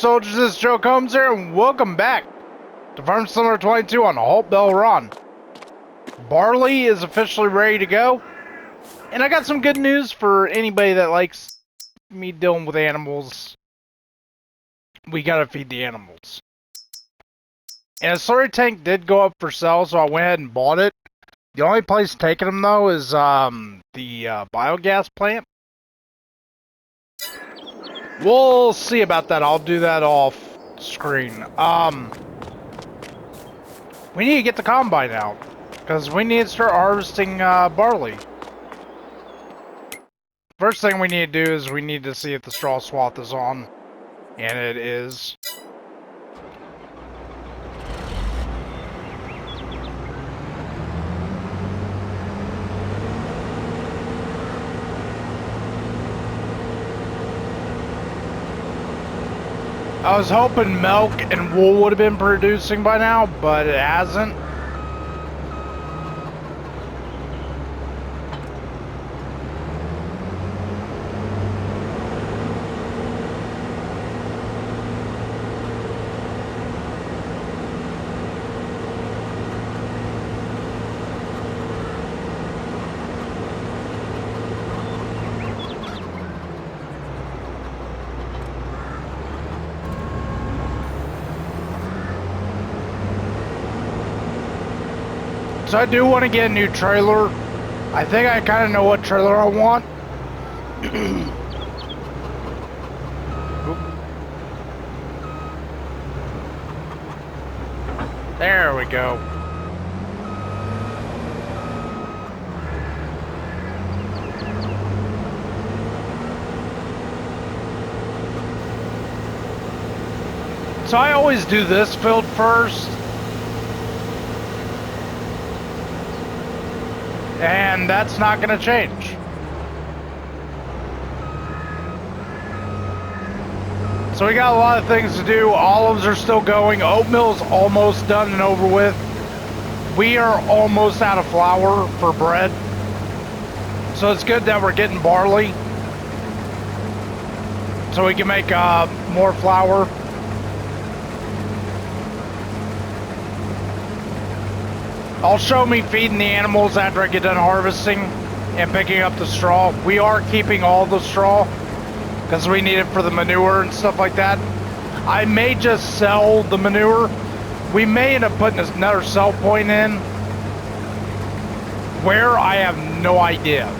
soldiers, this is Joe Combs here, and welcome back to Farm Simulator 22 on Haut-Beyleron. Barley is officially ready to go, and I got some good news for anybody that likes me dealing with animals. We gotta feed the animals. And a slurry tank did go up for sale, so I went ahead and bought it. The only place taking them, though, is the biogas plant. We'll see about that. I'll do that off screen. We need to get the combine out, because we need to start harvesting barley. First thing we need to do is we need to see if the straw swath is on, and it is. I was hoping milk and wool would have been producing by now, but it hasn't. So I do want to get a new trailer. I think I kind of know what trailer I want. There we go. So I always do this field first. And that's not going to change. So we got a lot of things to do. Olives are still going. Oatmeal's almost done and over with. We are almost out of flour for bread. So it's good that we're getting barley, so we can make more flour. I'll show me feeding the animals after I get done harvesting and picking up the straw. We are keeping all the straw because we need it for the manure and stuff like that. I may just sell the manure. We may end up putting another sell point in. Where, I have no idea.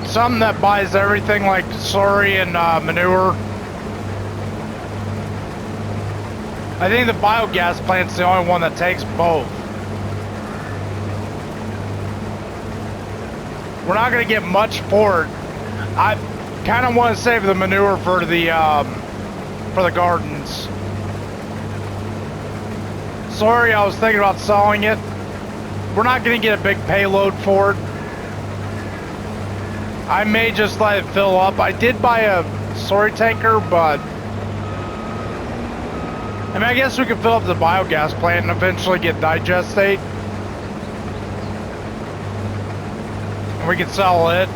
Something that buys everything like slurry and manure. I think the biogas plant's the only one that takes both. We're not going to get much for it. I kind of want to save the manure for the gardens. Sorry, I was thinking about selling it. We're not going to get a big payload for it. I may just let it fill up. I did buy a slurry tanker, but I mean, I guess we could fill up the biogas plant and eventually get digestate. And we could sell it.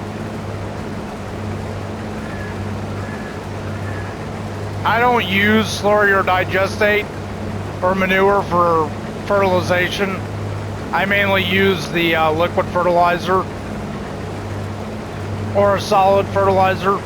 I don't use slurry or digestate or manure for fertilization. I mainly use the liquid fertilizer. Or a solid fertilizer.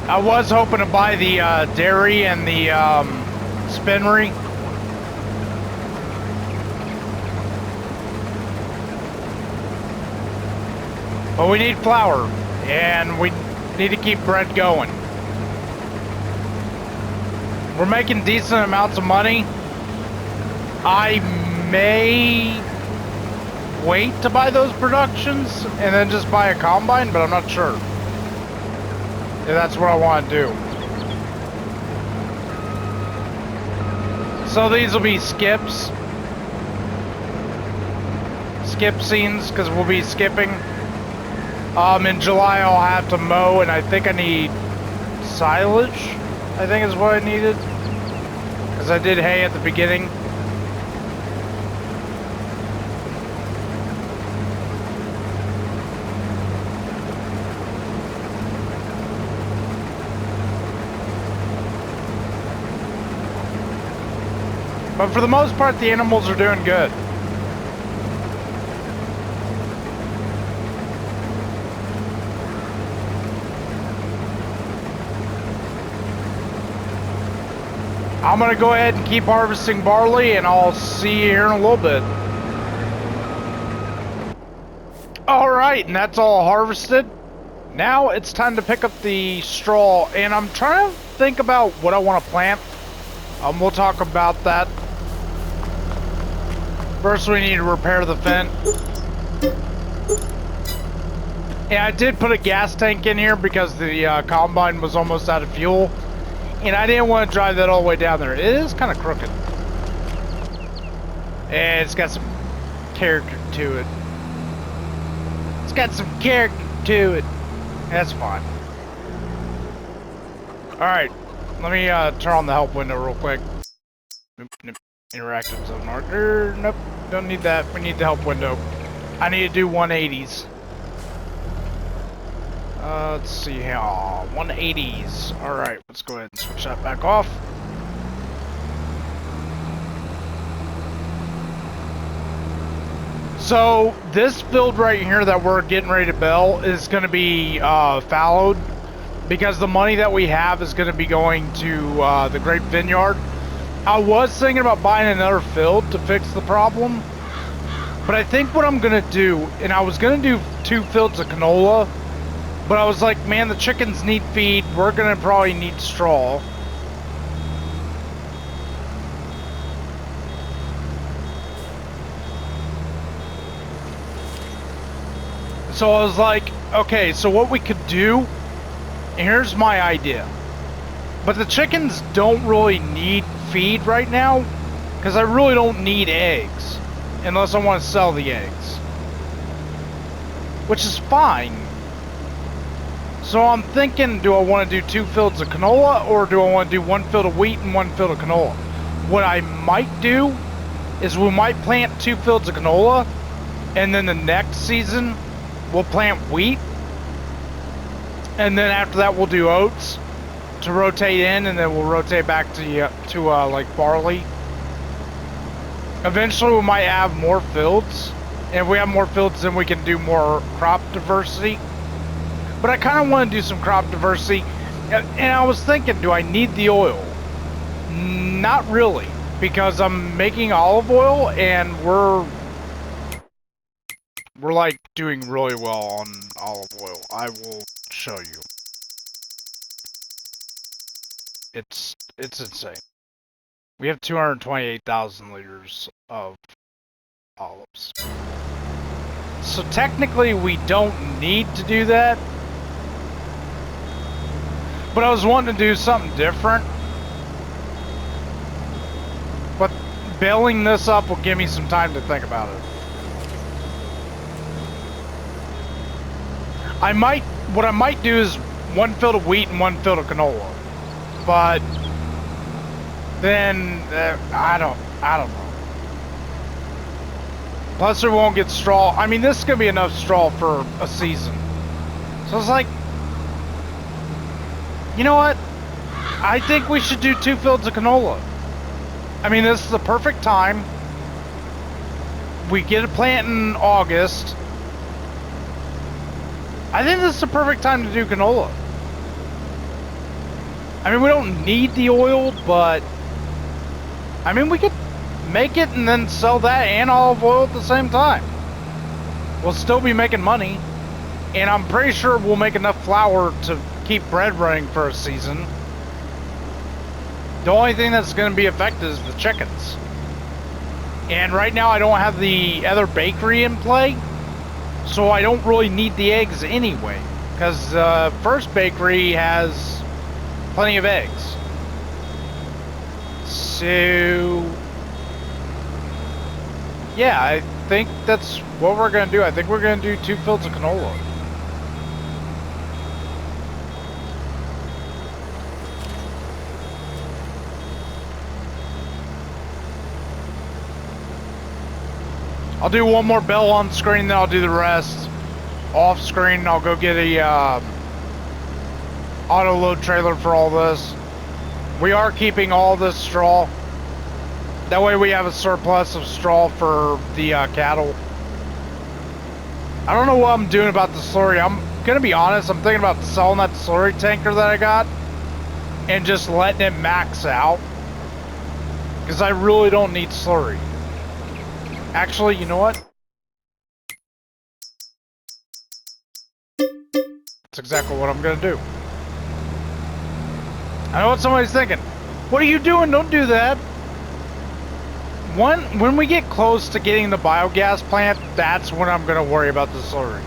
I was hoping to buy the dairy and the spinnery. But we need flour, and Need to keep bread going. We're making decent amounts of money. I may wait to buy those productions and then just buy a combine, but I'm not sure if that's what I want to do. So these will be skips. Skip scenes, because we'll be skipping. In July I'll have to mow, and I think I need silage, I think is what I needed. Because I did hay at the beginning. But for the most part, the animals are doing good. I'm gonna go ahead and keep harvesting barley, and I'll see you here in a little bit. Alright, and that's all harvested. Now it's time to pick up the straw, and I'm trying to think about what I want to plant. We'll talk about that. First, we need to repair the vent. And I did put a gas tank in here because the combine was almost out of fuel. And I didn't want to drive that all the way down there. It is kind of crooked. And it's got some character to it. It's got some character to it. That's fine. Alright. Let me turn on the help window real quick. Nope. Interactive zone marker. Nope. Don't need that. We need the help window. I need to do 180s. Let's see here. 180s. Alright, let's go ahead and switch that back off. So, this field right here that we're getting ready to bale is going to be fallowed because the money that we have is going to be going to the grape vineyard. I was thinking about buying another field to fix the problem, but I think what I'm going to do, and I was going to do 2 fields of canola, but I was like, man, the chickens need feed. We're going to probably need straw. So I was like, okay, so what we could do, and here's my idea. But the chickens don't really need feed right now, because I really don't need eggs, unless I want to sell the eggs. Which is fine. So I'm thinking, do I want to do 2 fields of canola, or do I want to do 1 field of wheat and 1 field of canola? What I might do is we might plant 2 fields of canola, and then the next season we'll plant wheat, and then after that we'll do oats to rotate in, and then we'll rotate back to like barley. Eventually we might have more fields, and if we have more fields then we can do more crop diversity. But I kind of want to do some crop diversity, and I was thinking, do I need the oil? Not really, because I'm making olive oil, and we're like doing really well on olive oil. I will show you. It's insane. We have 228,000 liters of olives. So technically we don't need to do that. But I was wanting to do something different. But baling this up will give me some time to think about it. What I might do is 1 field of wheat and 1 field of canola. But then I don't know. Plus we won't get straw. I mean, this is gonna be enough straw for a season. So it's like, you know what? I think we should do 2 fields of canola. I mean, this is the perfect time. We get a plant in August. I think this is the perfect time to do canola. I mean, we don't need the oil, but I mean, we could make it and then sell that and olive oil at the same time. We'll still be making money. And I'm pretty sure we'll make enough flour to keep bread running for a season. The only thing that's going to be affected is the chickens. And right now I don't have the other bakery in play, so I don't really need the eggs anyway, because the first bakery has plenty of eggs. So yeah, I think that's what we're going to do. I think we're going to do 2 fields of canola. I'll do one more bell on screen, then I'll do the rest off screen. I'll go get a auto load trailer for all this. We are keeping all this straw. That way we have a surplus of straw for the cattle. I don't know what I'm doing about the slurry. I'm gonna be honest, I'm thinking about selling that slurry tanker that I got and just letting it max out, because I really don't need slurry. Actually, you know what? That's exactly what I'm gonna do. I know what somebody's thinking. What are you doing? Don't do that. When we get close to getting the biogas plant, that's when I'm gonna worry about the slurry.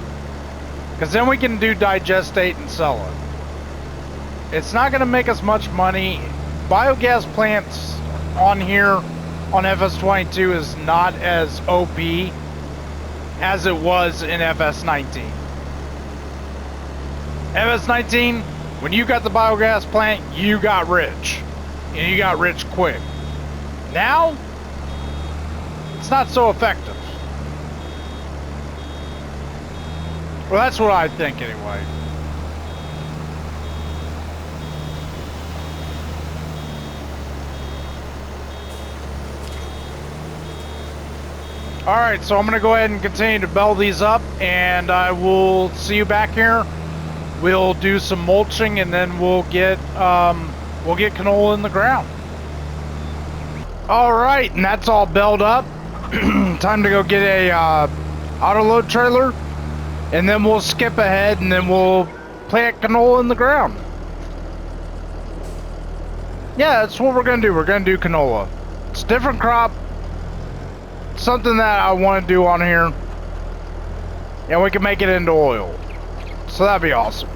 Because then we can do digestate and sell it. It's not gonna make us much money. Biogas plants on here on FS22 is not as OP as it was in FS19. FS19, when you got the biogas plant, you got rich. And you got rich quick. Now, it's not so effective. Well, that's what I think anyway. Alright, so I'm going to go ahead and continue to bell these up, and I will see you back here. We'll do some mulching, and then we'll get canola in the ground. Alright, and that's all belled up. Time to go get a auto load trailer, and then we'll skip ahead, and then we'll plant canola in the ground. Yeah, that's what we're going to do. We're going to do canola. It's a different crop. Something that I want to do on here, and we can make it into oil, so that'd be awesome.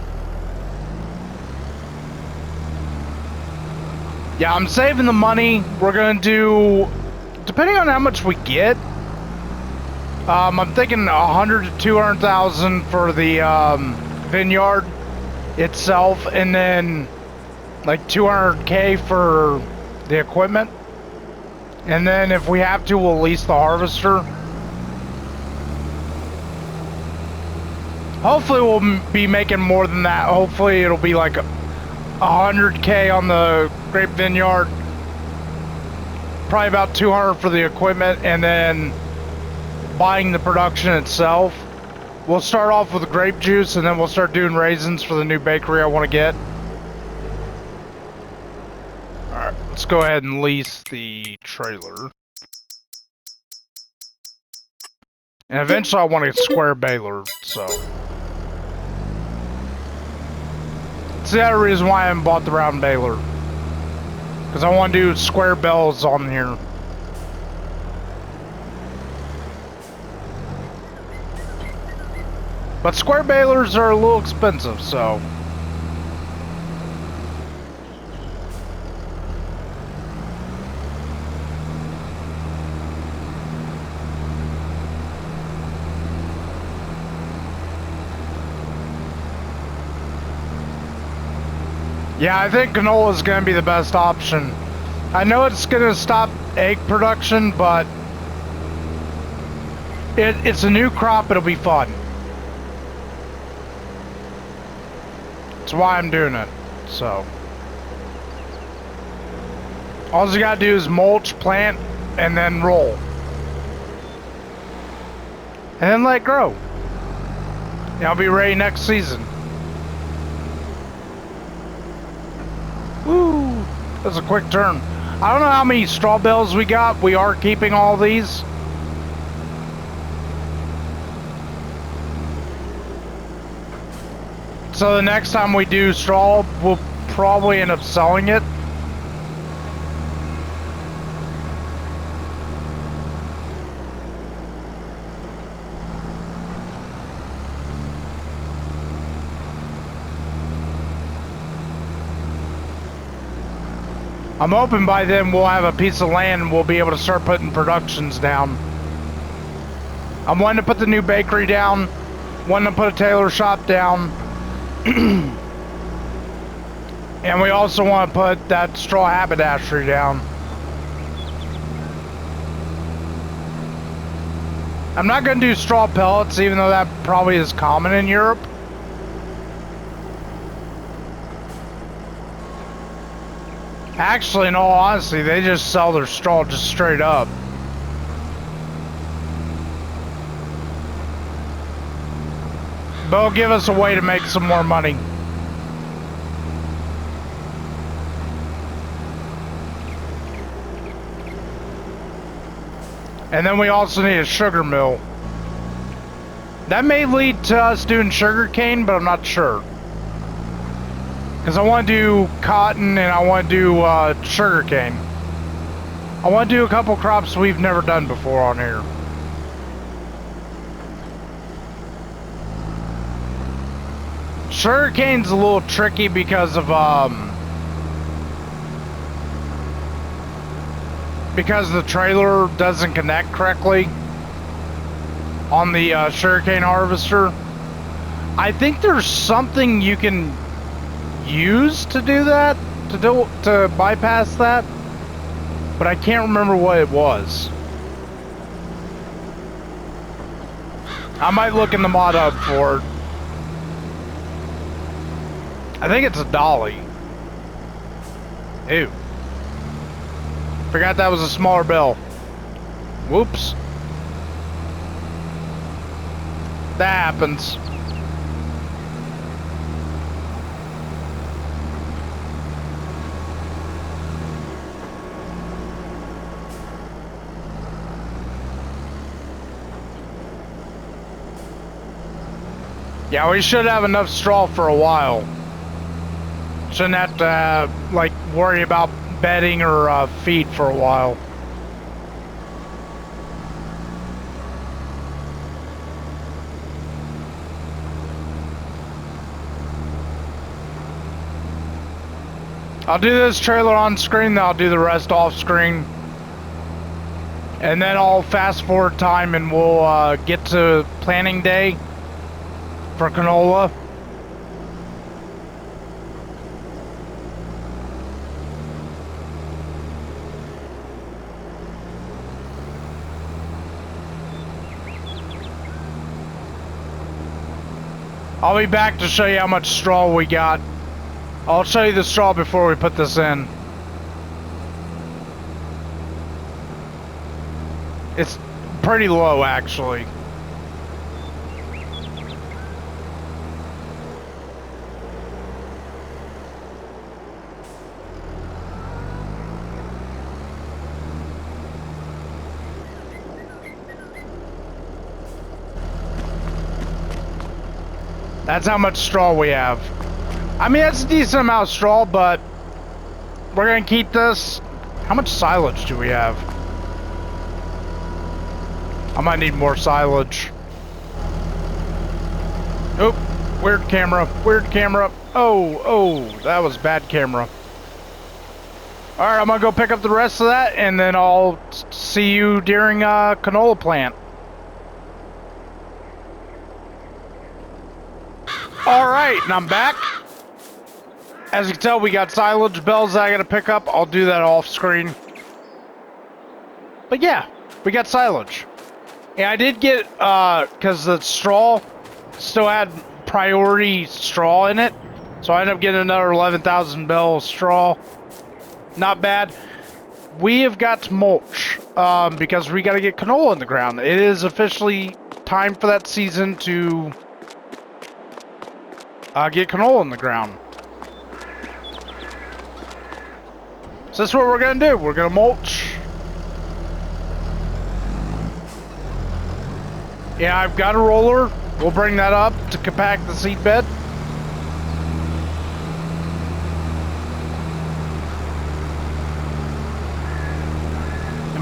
Yeah, I'm saving the money. We're gonna do, depending on how much we get, I'm thinking 100 to 200,000 for the vineyard itself, and then like 200K for the equipment. And then if we have to, we'll lease the harvester. Hopefully we'll be making more than that. Hopefully it'll be like 100K on the grape vineyard. Probably about 200 for the equipment, and then buying the production itself. We'll start off with the grape juice, and then we'll start doing raisins for the new bakery I want to get. Alright, let's go ahead and lease the trailer. And eventually I want a square baler, so. That's the other reason why I haven't bought the round baler. Because I want to do square bells on here. But square balers are a little expensive, so. Yeah, I think canola is going to be the best option. I know it's going to stop egg production, but it's a new crop. It'll be fun. That's why I'm doing it. So, all you got to do is mulch, plant, and then roll. And then let it grow. And I'll be ready next season. Woo! That was a quick turn. I don't know how many straw bales we got. We are keeping all these. So the next time we do straw, we'll probably end up selling it. I'm hoping by then we'll have a piece of land and we'll be able to start putting productions down. I'm wanting to put the new bakery down, wanting to put a tailor shop down. And we also want to put that straw haberdashery down. I'm not going to do straw pellets, even though that probably is common in Europe. Actually, in all honesty, they just sell their straw just straight up. But it'll give us a way to make some more money. And then we also need a sugar mill. That may lead to us doing sugar cane, but I'm not sure. Because I want to do cotton and I want to do sugar cane. I want to do a couple crops we've never done before on here. Sugar cane's a little tricky because of because the trailer doesn't connect correctly on the sugarcane harvester. I think there's something you can use to do that, to bypass that, but I can't remember what it was. I might look in the mod hub for it. I think it's a dolly. Ew. Forgot that was a smaller bell. Whoops. That happens. Yeah, we should have enough straw for a while. Shouldn't have to, like, worry about bedding or feed for a while. I'll do this trailer on screen, then I'll do the rest off screen. And then I'll fast forward time and we'll get to planting day for canola. I'll be back to show you how much straw we got. I'll show you the straw before we put this in. It's pretty low, actually. That's how much straw we have. I mean, that's a decent amount of straw, but we're gonna keep this. How much silage do we have? I might need more silage. Oh, weird camera, weird camera. Oh, that was bad camera. All right, I'm gonna go pick up the rest of that, and then I'll see you during canola plant. All right, and I'm back. As you can tell, we got silage bells that I gotta pick up. I'll do that off screen. But yeah, we got silage. And I did get, because the straw still had priority straw in it. So I ended up getting another 11,000 bell straw. Not bad. We have got to mulch, because we gotta get canola in the ground. It is officially time for that season to get canola in the ground. So that's what we're gonna do. We're gonna mulch. Yeah, I've got a roller. We'll bring that up to compact the seed bed.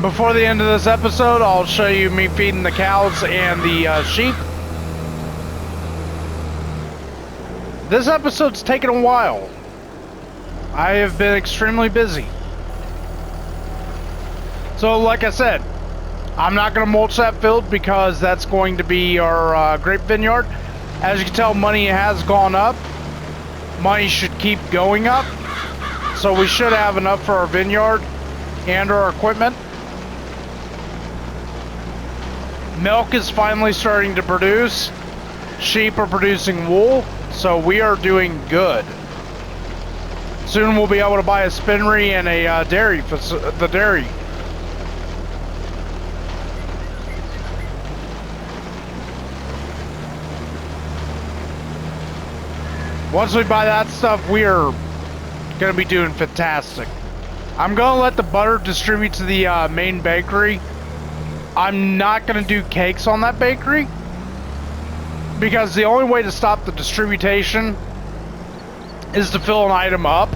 Before the end of this episode, I'll show you me feeding the cows and the sheep. This episode's taken a while. I have been extremely busy. So, like I said, I'm not going to mulch that field because that's going to be our grape vineyard. As you can tell, money has gone up. Money should keep going up. So we should have enough for our vineyard and our equipment. Milk is finally starting to produce. Sheep are producing wool. So we are doing good. Soon we'll be able to buy a spinnery and a dairy. Once we buy that stuff, we are going to be doing fantastic. I'm going to let the butter distribute to the main bakery. I'm not going to do cakes on that bakery, because the only way to stop the distribution is to fill an item up.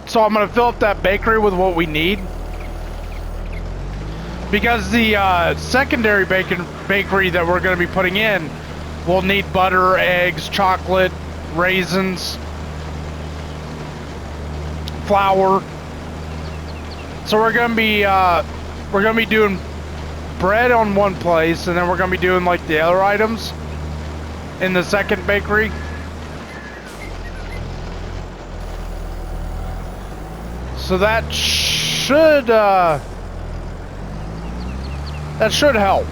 So I'm going to fill up that bakery with what we need. Because the secondary bakery that we're going to be putting in will need butter, eggs, chocolate, raisins, flour. So we're going to be doing bread on one place, and then we're going to be doing like the other items in the second bakery. So that should help.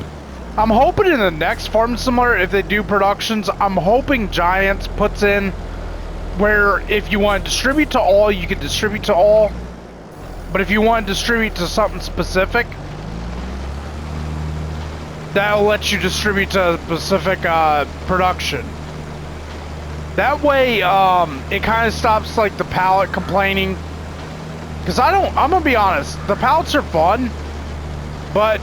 I'm hoping in the next Farm Simulator, if they do productions, I'm hoping Giants puts in where if you want to distribute to all, you can distribute to all. But if you want to distribute to something specific, that'll let you distribute to a specific production. That way, it kind of stops like the pallet complaining. Because I'm gonna be honest, the pallets are fun, but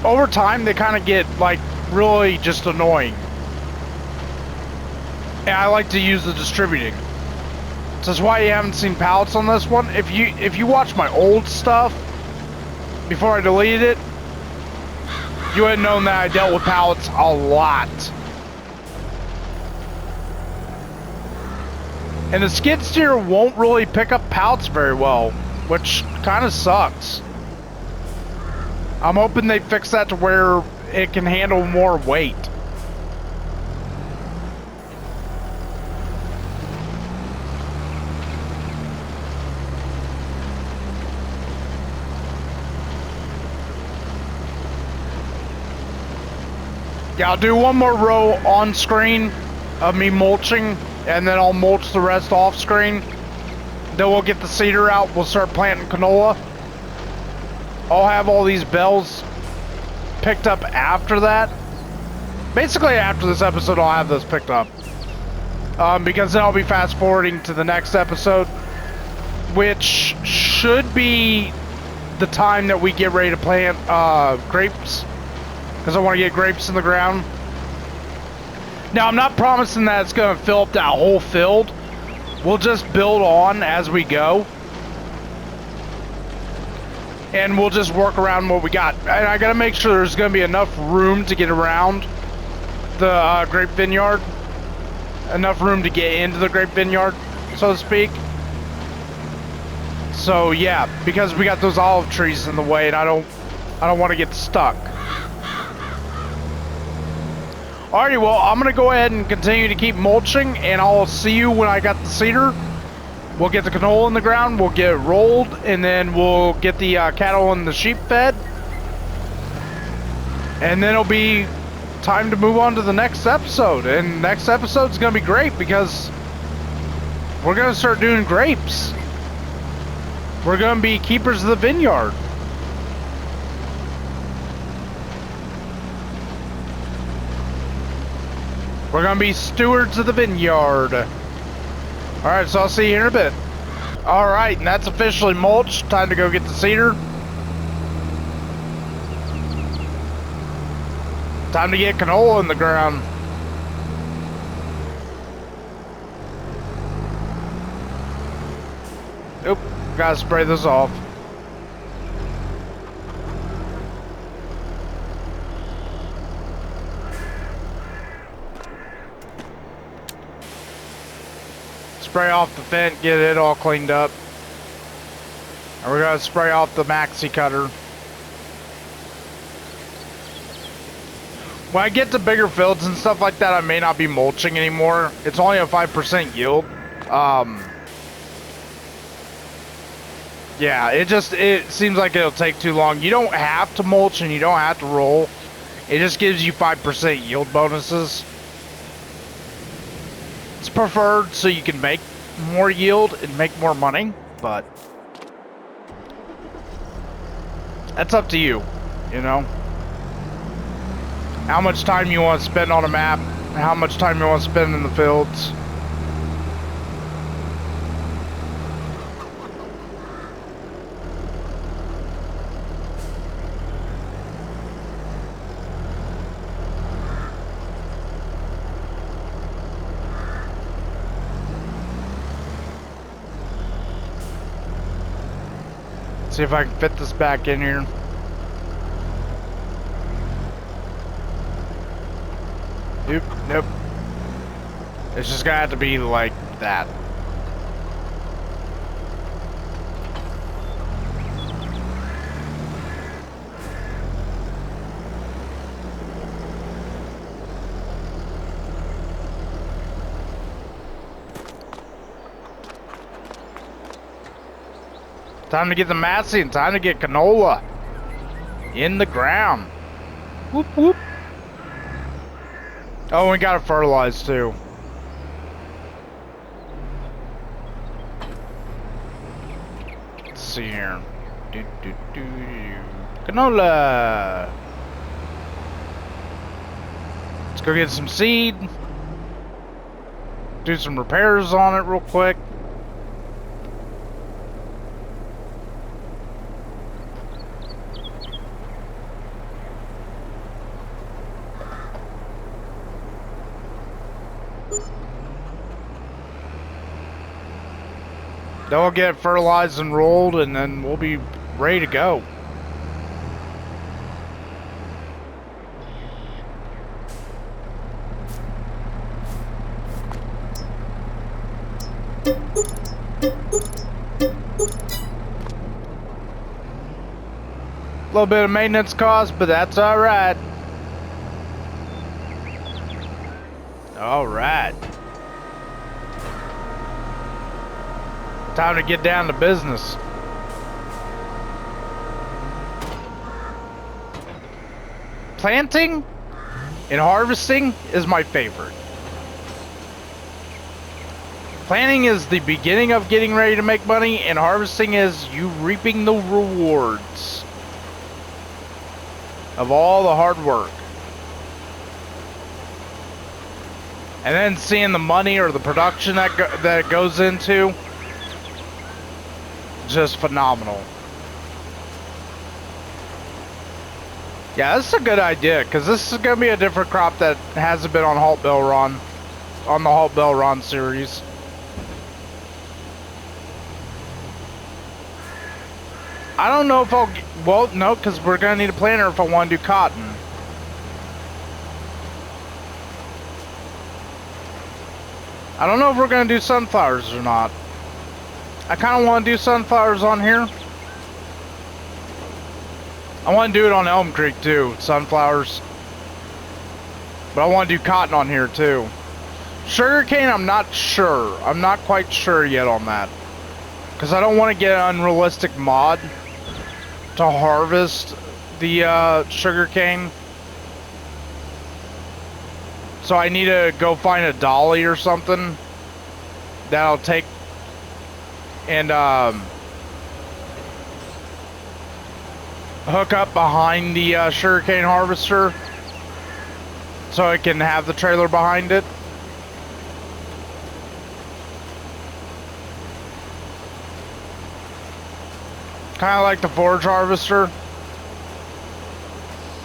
over time they kind of get like really just annoying. And I like to use the distributing. So that's why you haven't seen pallets on this one. If you watch my old stuff before I deleted it, you would have known that I dealt with pallets a lot. And the skid steer won't really pick up pallets very well, which kind of sucks. I'm hoping they fix that to where it can handle more weight. Yeah, I'll do one more row on screen of me mulching, and then I'll mulch the rest off screen. Then we'll get the seeder out. We'll start planting canola. I'll have all these bells picked up after that. Basically, after this episode, I'll have those picked up. Because then I'll be fast forwarding to the next episode, which should be the time that we get ready to plant grapes. Because I want to get grapes in the ground. Now, I'm not promising that it's going to fill up that whole field. We'll just build on as we go. And we'll just work around what we got. And I got to make sure there's going to be enough room to get around the grape vineyard. Enough room to get into the grape vineyard, so to speak. So, yeah, because we got those olive trees in the way, and I don't want to get stuck. Alrighty, well, I'm going to go ahead and continue to keep mulching, and I'll see you when I got the seeder. We'll get the canola in the ground, we'll get it rolled, and then we'll get the cattle and the sheep fed. And then it'll be time to move on to the next episode. And next episode's going to be great because we're going to start doing grapes. We're going to be keepers of the vineyard. We're going to be stewards of the vineyard. Alright, so I'll see you here in a bit. Alright, and that's officially mulched. Time to go get the seeder. Time to get canola in the ground. Oop, gotta spray this off. Spray off the vent, get it all cleaned up. And we're gonna spray off the maxi cutter. When I get to bigger fields and stuff like that, I may not be mulching anymore. It's only a 5% yield. Yeah, it seems like it'll take too long. You don't have to mulch and you don't have to roll. It just gives you 5% yield bonuses. It's preferred so you can make more yield and make more money, but that's up to you, you know? How much time you want to spend on a map, how much time you want to spend in the fields. See if I can fit this back in here. Nope. It's just gonna have to be like that. Time to get the massey and time to get canola in the ground. Whoop whoop. Oh, we gotta fertilize too. Let's see here. Canola. Let's go get some seed. Do some repairs on it real quick. Then we'll get fertilized and rolled, and then we'll be ready to go. A little bit of maintenance cost, but that's all right. All right. Time to get down to business. Planting and harvesting is my favorite. Planting is the beginning of getting ready to make money, and harvesting is you reaping the rewards of all the hard work. And then seeing the money or the production that it goes into. Just phenomenal. Yeah, this is a good idea, because this is going to be a different crop that hasn't been on Haut-Beyleron, on the Haut-Beyleron series. I don't know if I'll, well, no, because we're going to need a planter if I want to do cotton. I don't know if we're going to do sunflowers or not. I kind of want to do sunflowers on here. I want to do it on Elm Creek too, sunflowers. But I want to do cotton on here too. Sugarcane, I'm not sure. I'm not quite sure yet on that. Because I don't want to get an unrealistic mod to harvest the sugarcane. So I need to go find a dolly or something that'll take and hook up behind the sugarcane harvester so it can have the trailer behind it. Kind of like the forage harvester.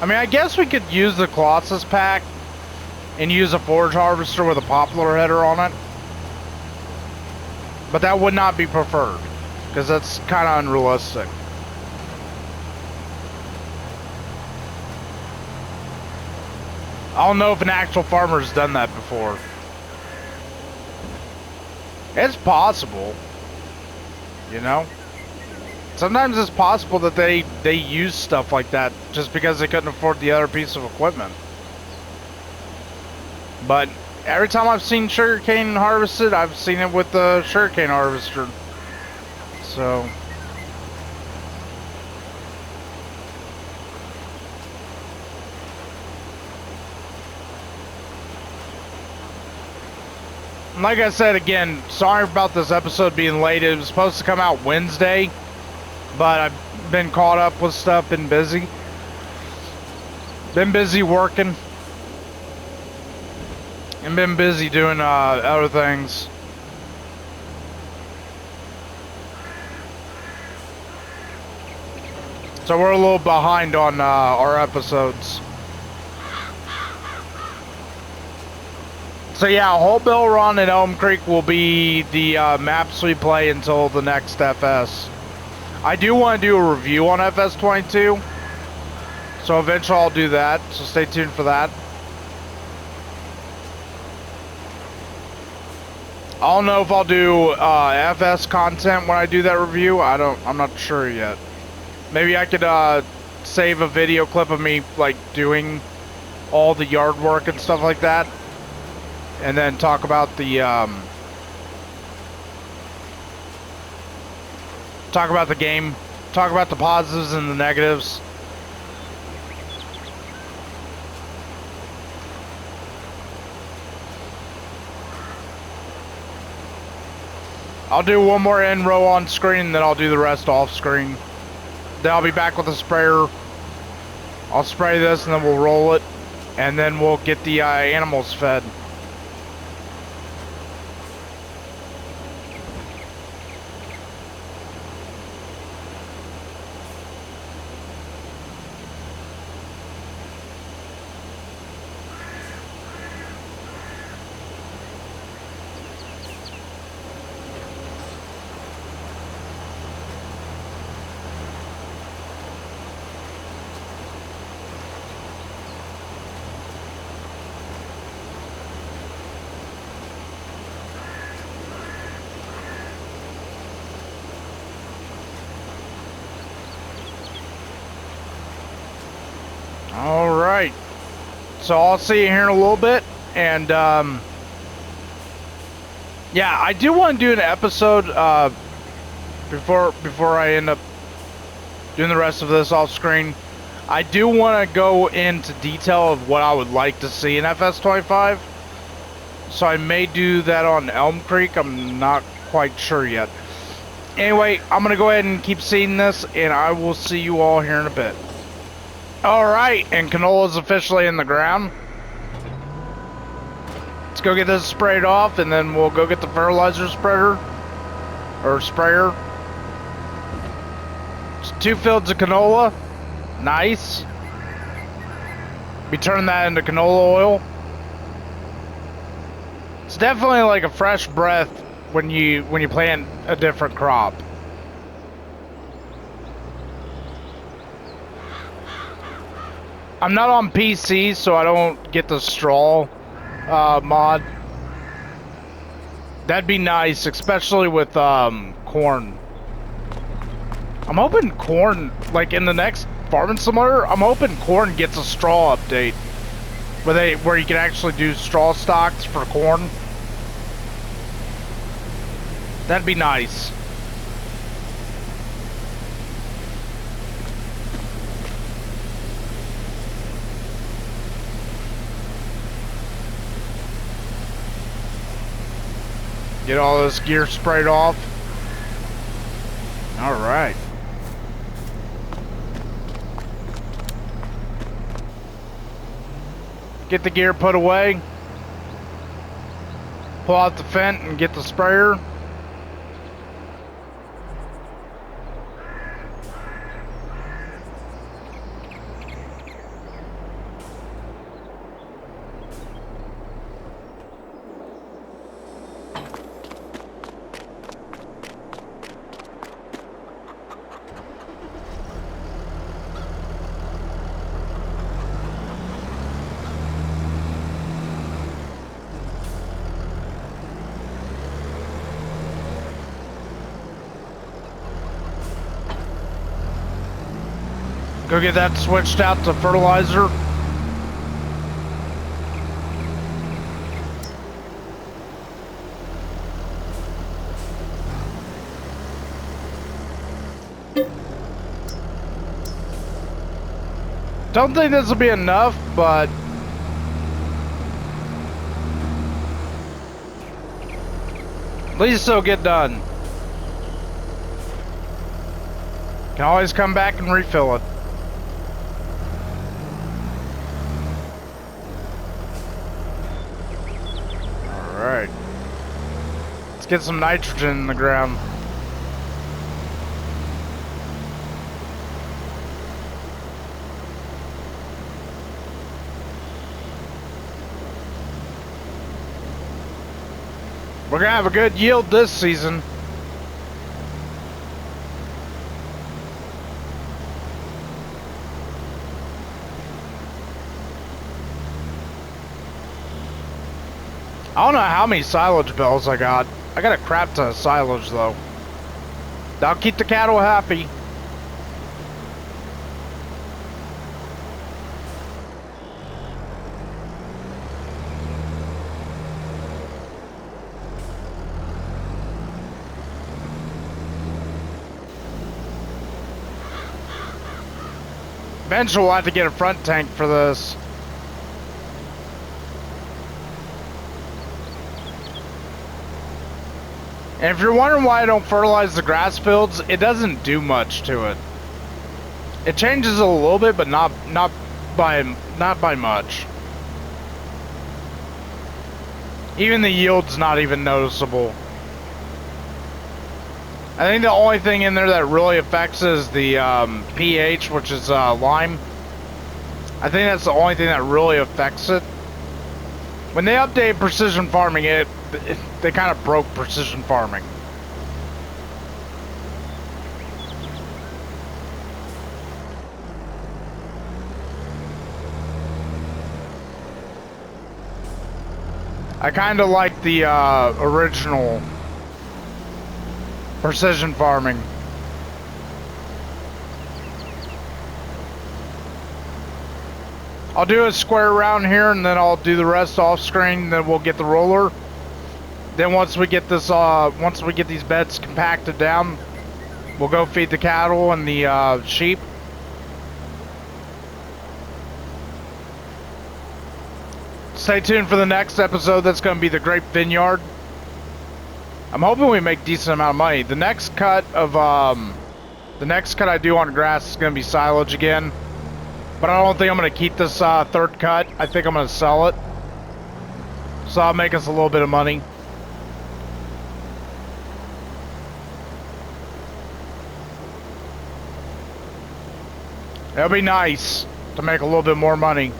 I mean, I guess we could use the Colossus pack and use a forage harvester with a poplar header on it. But that would not be preferred. because that's kind of unrealistic. I don't know if an actual farmer's done that before. It's possible, you know? Sometimes it's possible that they use stuff like that just because they couldn't afford the other piece of equipment. But every time I've seen sugarcane harvested, I've seen it with the sugarcane harvester. So... like I said, again, sorry about this episode being late. It was supposed to come out Wednesday, but I've been caught up with stuff, been busy. Been busy working. And been busy doing other things. So we're a little behind on our episodes. So yeah, Haut-Beyleron and Elm Creek will be the maps we play until the next FS. I do want to do a review on FS22, so eventually I'll do that, so stay tuned for that. I don't know if I'll do FS content when I do that review. I'm not sure yet. Maybe I could save a video clip of me like doing all the yard work and stuff like that. And then talk about the game, talk about the positives and the negatives. I'll do one more end row on screen, and then I'll do the rest off screen. Then I'll be back with a sprayer. I'll spray this, and then we'll roll it, and then we'll get the animals fed. Alright, so I'll see you here in a little bit, and yeah, I do want to do an episode before I end up doing the rest of this off screen. I do want to go into detail of what I would like to see in FS25, so I may do that on Elm Creek. I'm not quite sure yet. Anyway, I'm going to go ahead and keep seeing this, and I will see you all here in a bit. Alright, and Canola's officially in the ground. Let's go get this sprayed off, and then we'll go get the fertilizer spreader. Or sprayer. It's 2 fields of canola. Nice. We turn that into canola oil. It's definitely like a fresh breath when you plant a different crop. I'm not on PC, so I don't get the straw mod. That'd be nice, especially with corn. I'm hoping corn, like in the next farming simulator, I'm hoping corn gets a straw update, where you can actually do straw stocks for corn. That'd be nice. Get all this gear sprayed off. All right. Get the gear put away. Pull out the vent and get the sprayer. Go get that switched out to fertilizer. Don't think this will be enough, but at least it'll get done. Can always come back and refill it. Alright. Let's get some nitrogen in the ground. We're gonna have a good yield this season. I don't know how many silage bells I got. I got a crap ton of silage though. That'll keep the cattle happy. Eventually we'll have to get a front tank for this. And if you're wondering why I don't fertilize the grass fields, it doesn't do much to it. It changes a little bit, but not by much. Even the yield's not even noticeable. I think the only thing in there that really affects is the pH, which is lime. I think that's the only thing that really affects it. When they updated precision farming, they kind of broke precision farming. I kind of like the original precision farming. I'll do a square around here and then I'll do the rest off screen, then we'll get the roller. Then once we get this once we get these beds compacted down, we'll go feed the cattle and the sheep. Stay tuned for the next episode. That's going to be the grape vineyard. I'm hoping we make a decent amount of money. The next cut I do on grass is going to be silage again. But I don't think I'm going to keep this third cut. I think I'm going to sell it. So I'll make us a little bit of money. It'll be nice to make a little bit more money.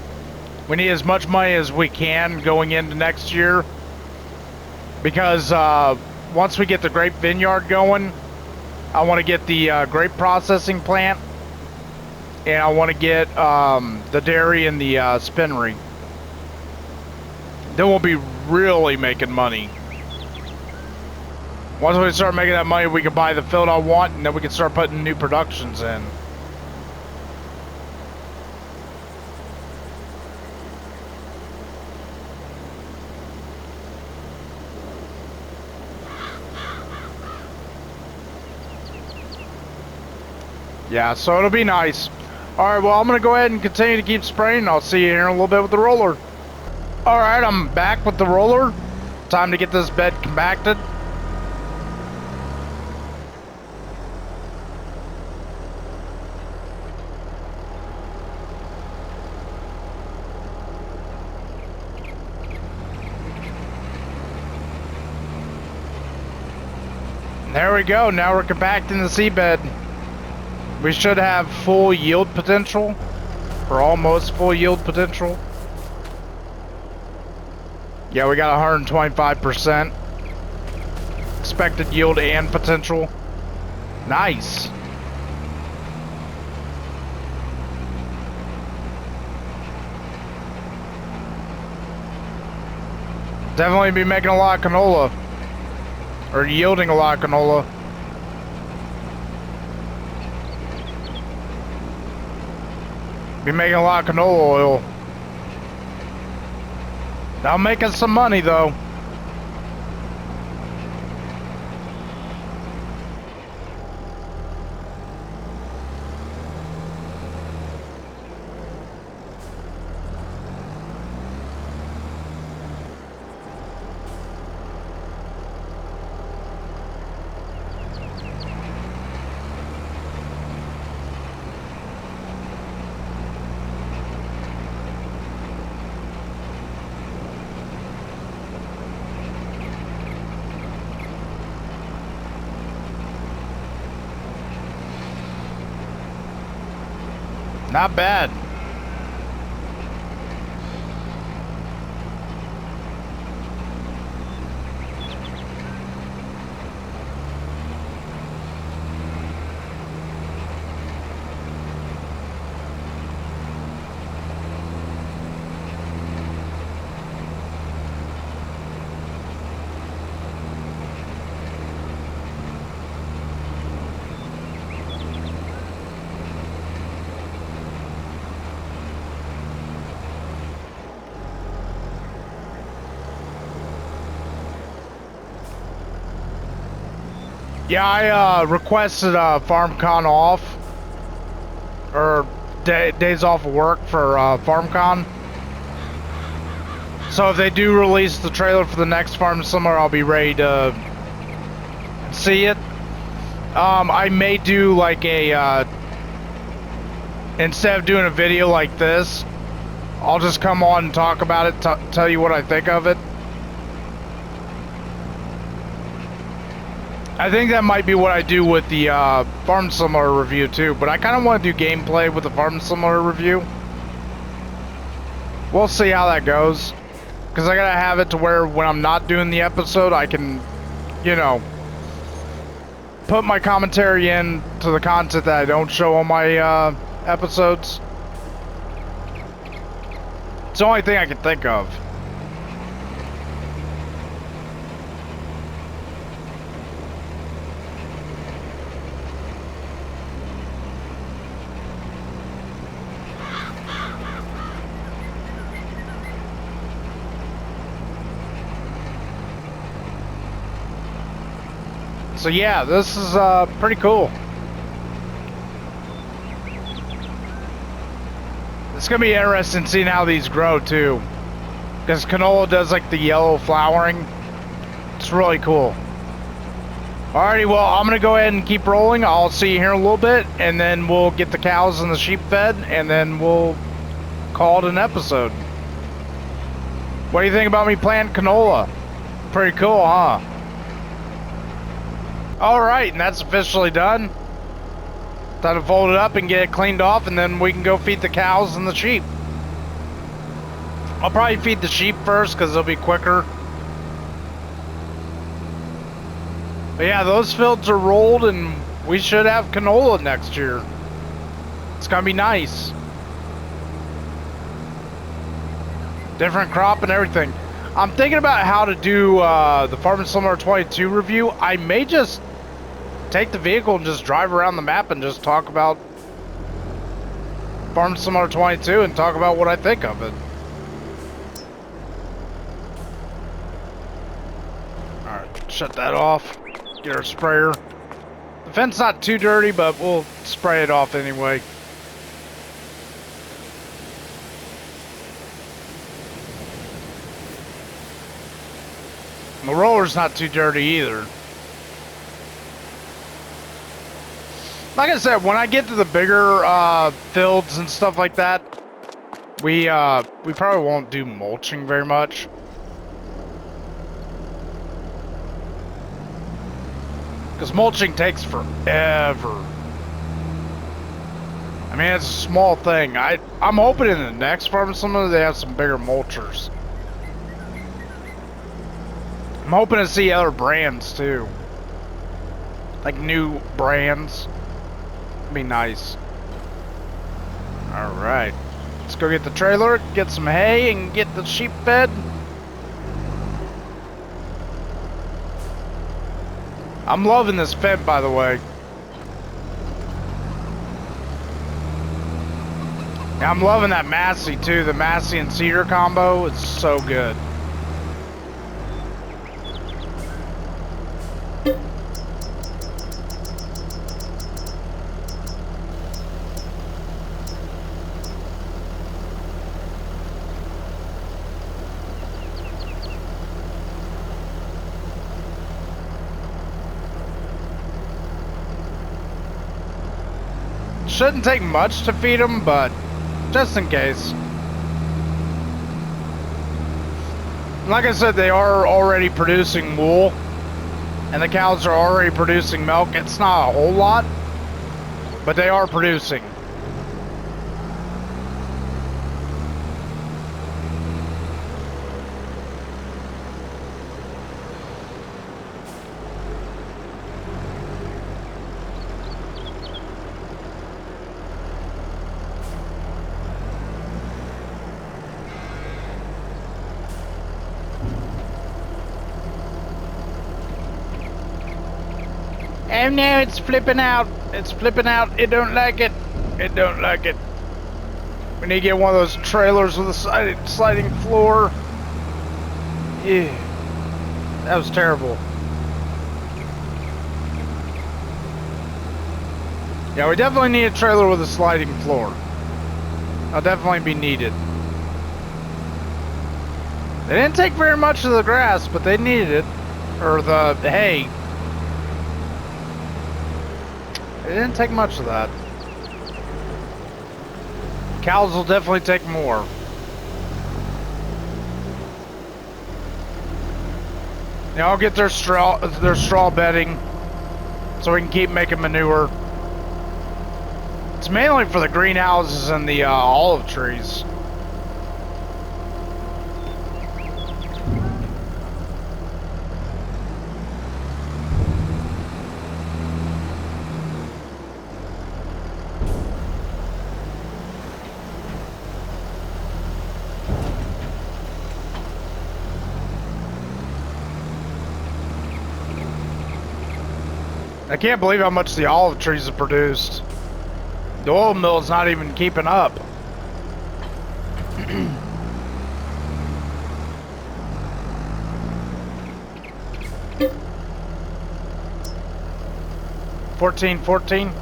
We need as much money as we can going into next year. Because once we get the grape vineyard going, I want to get the grape processing plant, and I want to get the dairy and the spinnery. Then we'll be really making money. Once we start making that money, we can buy the field I want, and then we can start putting new productions in. Yeah, so it'll be nice. Alright, well, I'm going to go ahead and continue to keep spraying. I'll see you here in a little bit with the roller. Alright, I'm back with the roller. Time to get this bed compacted. There we go. Now we're compacting the seedbed. We should have full yield potential, or almost full yield potential. Yeah, we got 125% expected yield and potential. Nice. Definitely be making a lot of canola, or yielding a lot of canola. Be making a lot of canola oil. That'll make us some money, though. Not bad. Yeah, I requested FarmCon off, or days off of work for FarmCon. So if they do release the trailer for the next Farm Summer, I'll be ready to see it. I may do like a, instead of doing a video like this, I'll just come on and talk about it, tell you what I think of it. I think that might be what I do with the Farm Simulator review too, but I kind of want to do gameplay with the Farm Simulator review. We'll see how that goes, because I gotta have it to where when I'm not doing the episode, I can, you know, put my commentary in to the content that I don't show on my episodes. It's the only thing I can think of. So yeah, this is pretty cool. It's gonna be interesting seeing how these grow too, because canola does like the yellow flowering. It's really cool. Alrighty, well, I'm gonna go ahead and keep rolling. I'll see you here in a little bit, and then we'll get the cows and the sheep fed, and then we'll call it an episode. What do you think about me planting canola? Pretty cool, huh? Alright, and that's officially done. Time to fold it up and get it cleaned off, and then we can go feed the cows and the sheep. I'll probably feed the sheep first because they'll be quicker. But yeah, those fields are rolled, and we should have canola next year. It's gonna be nice. Different crop and everything. I'm thinking about how to do the Farming Simulator 22 review. I may just take the vehicle and just drive around the map and just talk about Farming Simulator 22 and talk about what I think of it. Alright, shut that off. Get our sprayer. The fence not too dirty, but we'll spray it off anyway. The roller's not too dirty either. Like I said, when I get to the bigger fields and stuff like that, we probably won't do mulching very much. Because mulching takes forever. I mean, it's a small thing. I'm hoping in the next Farming Simulator they have some bigger mulchers. I'm hoping to see other brands too. Like new brands. It'd be nice. Alright. Let's go get the trailer, get some hay, and get the sheep fed. I'm loving this fed, by the way. Yeah, I'm loving that Massey too. The Massey and Cedar combo is so good. Shouldn't take much to feed them, but just in case. Like I said, they are already producing wool, and the cows are already producing milk. It's not a whole lot, but they are producing. Oh no, it's flipping out. It's flipping out. It don't like it. It don't like it. We need to get one of those trailers with a sliding floor. Yeah. That was terrible. Yeah, we definitely need a trailer with a sliding floor. That'll definitely be needed. They didn't take very much of the grass, but they needed it. Or the hay. It didn't take much of that. Cows will definitely take more. Now I'll get their straw bedding so we can keep making manure. It's mainly for the greenhouses and the olive trees. I can't believe how much the olive trees have produced. The oil mill's not even keeping up. $14.14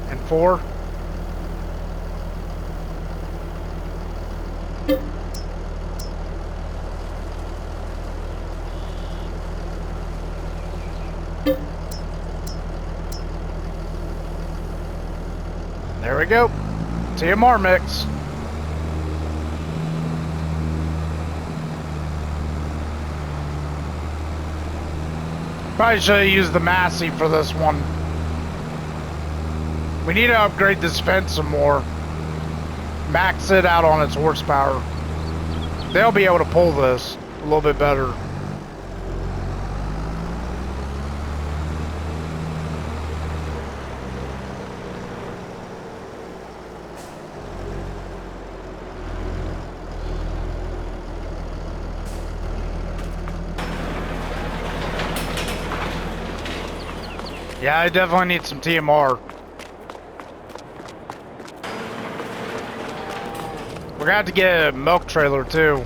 and 4. There we go. TMR mix. Probably should have used the Massey for this one. We need to upgrade this fence some more. Max it out on its horsepower. They'll be able to pull this a little bit better. Yeah, I definitely need some TMR. We're gonna have to get a milk trailer too.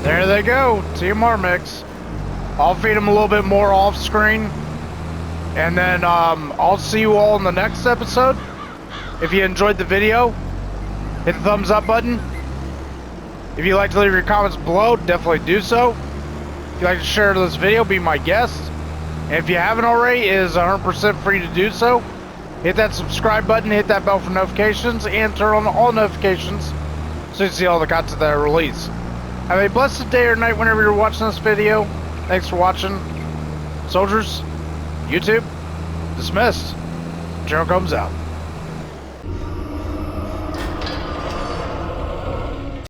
There they go, TMR mix. I'll feed them a little bit more off screen. And then I'll see you all in the next episode. If you enjoyed the video, hit the thumbs up button. If you'd like to leave your comments below, definitely do so. If you'd like to share this video, be my guest. And if you haven't already, it is 100% free to do so. Hit that subscribe button, hit that bell for notifications, and turn on all notifications so you see all the content that I release. Have a blessed day or night whenever you're watching this video. Thanks for watching. Soldiers, YouTube, dismissed. General comes out.